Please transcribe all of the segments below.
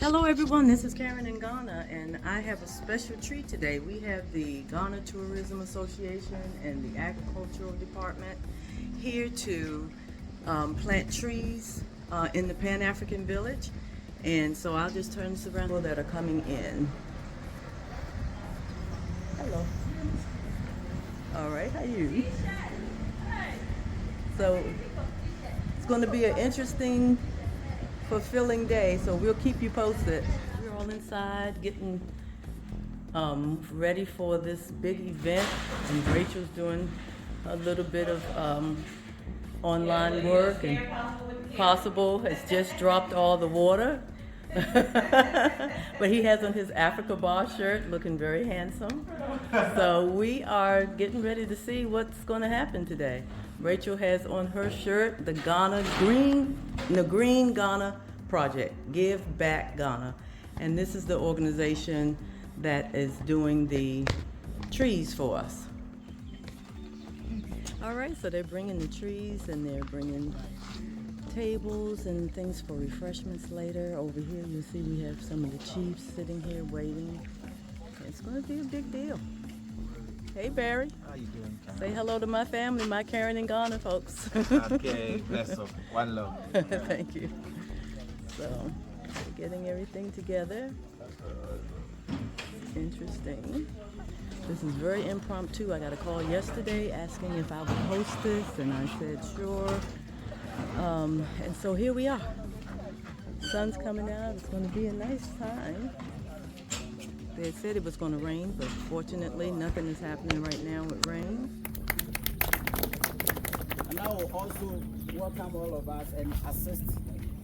Hello everyone, this is Karen in Ghana and I have a special treat today. We have the Ghana Tourism Association and the Agricultural Department here to plant trees in the Pan-African Village. And so I'll just turn this around for that are coming in. Hello. All right, how are you? So it's going to be an interesting, fulfilling day, so we'll keep you posted. We're all inside getting ready for this big event, and Rachel's doing a little bit of online work, and Possible has just dropped all the water. But he has on his Africa Bar shirt, looking very handsome. So we are getting ready to see what's going to happen today. Rachel has on her shirt the Green Ghana Project, Give Back Ghana. And this is the organization that is doing the trees for us. All right, so they're bringing the trees and they're bringing tables and things for refreshments later. Over here you'll see we have some of the chiefs sitting here waiting. It's going to be a big deal. Hey Barry. How you doing, Karen? Say hello to my family, my Karen and Ghana folks. Okay, bless up. One love. Thank you. So, we're getting everything together. Interesting. This is very impromptu. I got a call yesterday asking if I would host this, and I said sure. And so here we are. Sun's coming out. It's going to be a nice time. They had said it was going to rain, but fortunately nothing is happening right now with rain. And I will also welcome all of us and assist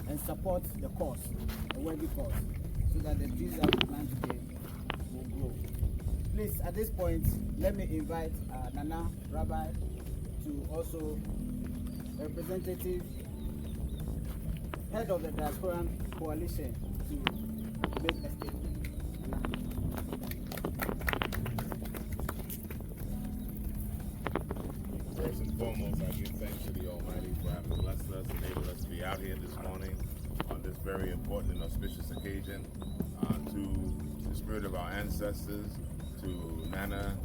and support the cause, the worthy cause, so that the trees that we plant today will grow. Please, at this point, let me invite Nana Rabbi to also representative, head of the Diaspora Coalition, to make a statement. First and foremost, I give thanks to the Almighty for having blessed us, enabled us to be out here this morning on this very important and auspicious occasion. To the spirit of our ancestors, to Nana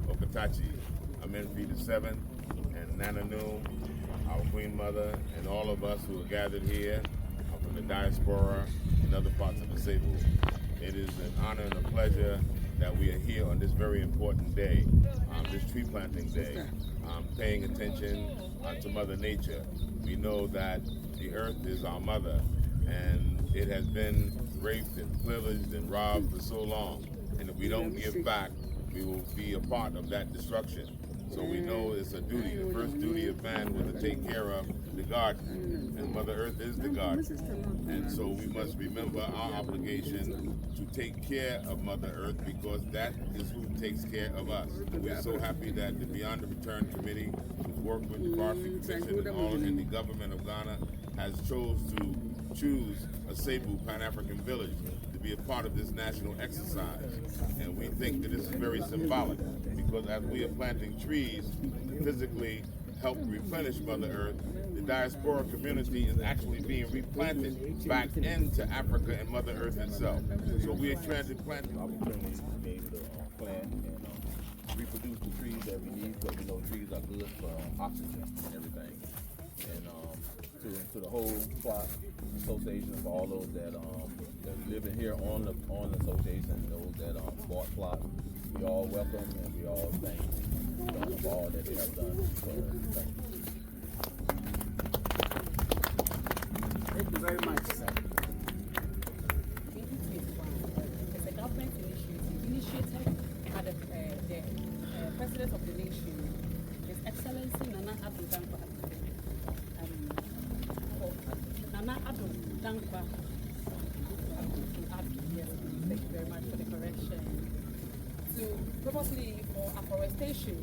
Okatachi, Amenfi VII, and Nana Noom, our Queen Mother, and all of us who are gathered here from the diaspora and other parts of the Cebu. It is an honor and a pleasure that we are here on this very important day, this tree planting day, paying attention to Mother Nature. We know that the earth is our mother, and it has been raped and pillaged and robbed for so long. And if we don't give back, we will be a part of that destruction. So we know it's a duty. The first duty of man was to take care of the garden, and Mother Earth is the garden. And so we must remember our obligation to take care of Mother Earth, because that is who takes care of us. We're so happy that the Beyond the Return Committee, who work with the Forestry Commission and all in the government of Ghana, has choose a Cebu Pan-African village to be a part of this national exercise. And we think that this is very symbolic, because as we are planting trees to physically help replenish Mother Earth, the diaspora community is actually being replanted back into Africa and Mother Earth itself. So we are trying to plant opportunity to be able to plant and reproduce the trees that we need, because we know trees are good for oxygen and everything. And to the whole plot association, for all those that live in here on the association, those that bought plots, we all welcome and we all thank them for all that they have done. So thank you. Thank you very much, sir. 2021 is a government initiative by the President of the Nation, His Excellency Nana Addo Dankwa. Nana Addo Dankwa. Yes, thank you very much for the correction. To purposely for afforestation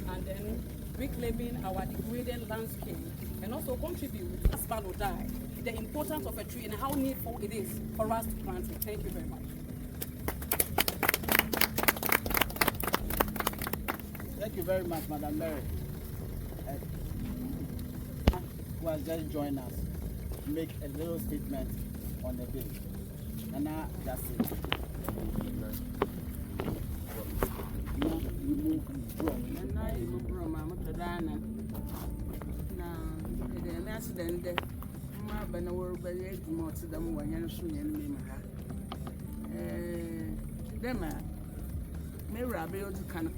and then reclaiming our degraded landscape, and also contribute, as man will die, the importance of a tree and how needful it is for us to plant it. Thank you very much. Thank you very much, Madam Mary, who has just joined us to make a little statement on the day. And now that's it. Now you move from. And now you go from Mama to Dana. Now, the accident, my banner will be 8 more to them when you're soon in me. Them, maybe I'll be able to can.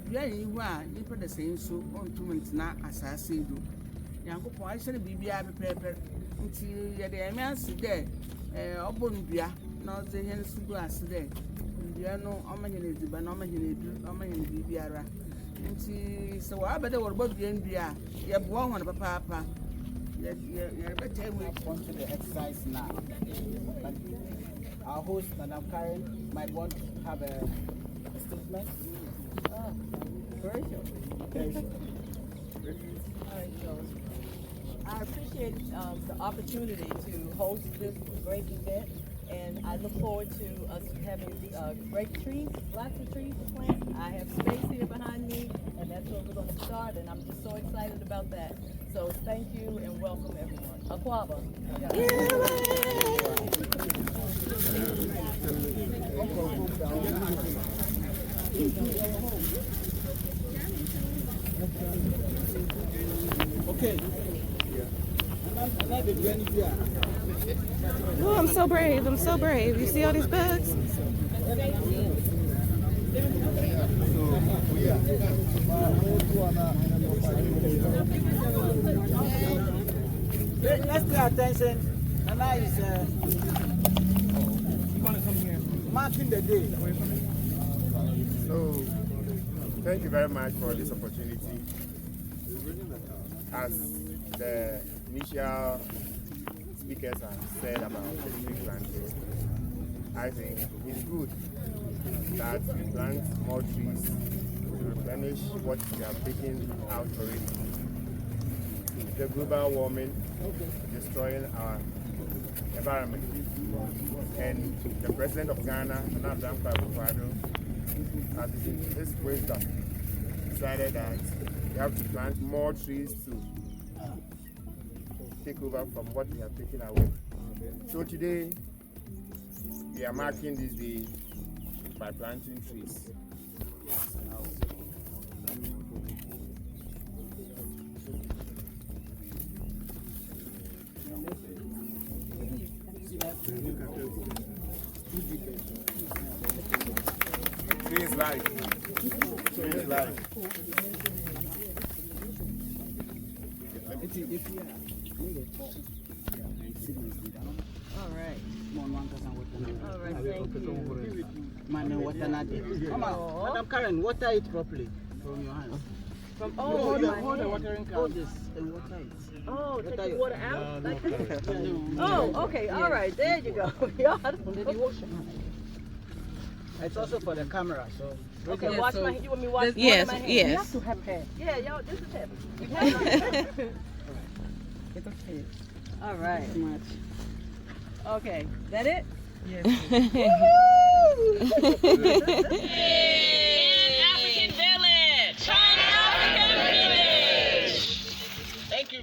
You are, you put the same so on 2 months now as I say do. Young boy, I should be prepared until the MS there. Obon Bia, not the hands to glass today. You know, I'm in it, but I'm in Biara. And so I better work about the NBR. You have one papa. You're better Move on to the exercise now. But our host, Madam Karen, might want to have a statement. Very sure. All right, so I appreciate the opportunity to host this great event, and I look forward to us having great trees, lots of trees to plant. I have space here behind me, and that's where we're going to start, and I'm just so excited about that. So thank you and welcome everyone. Aquaba. Okay. Oh, I'm so brave. I'm so brave. You see all these bugs? Let's pay attention. Nana is marking the day. So, thank you very much for this opportunity. As the initial speakers have said about the tree planting, I think it's good that we plant more trees to replenish what we have taken out already. The global warming destroying our environment. And the president of Ghana, Nana Akufo-Addo, has in his wisdom decided that we have to plant more trees to take over from what we have taken away. So today, we are marking this day by planting trees. Tree is life. Tree is life. All right. All right, thank you. Madam Karen, water it properly from your hands. From Hold my the hand. watering can. Hold this and water it. Oh, take the water out? Like this? Oh, okay, all right, there you go. Y'all don't- It's also for the camera, so. Okay, wash my, you want me to wash Yes, my hand? yes. Yeah, y'all, this is heavy. It's okay. All right. So much. Okay, that it? African village. African village. Thank you.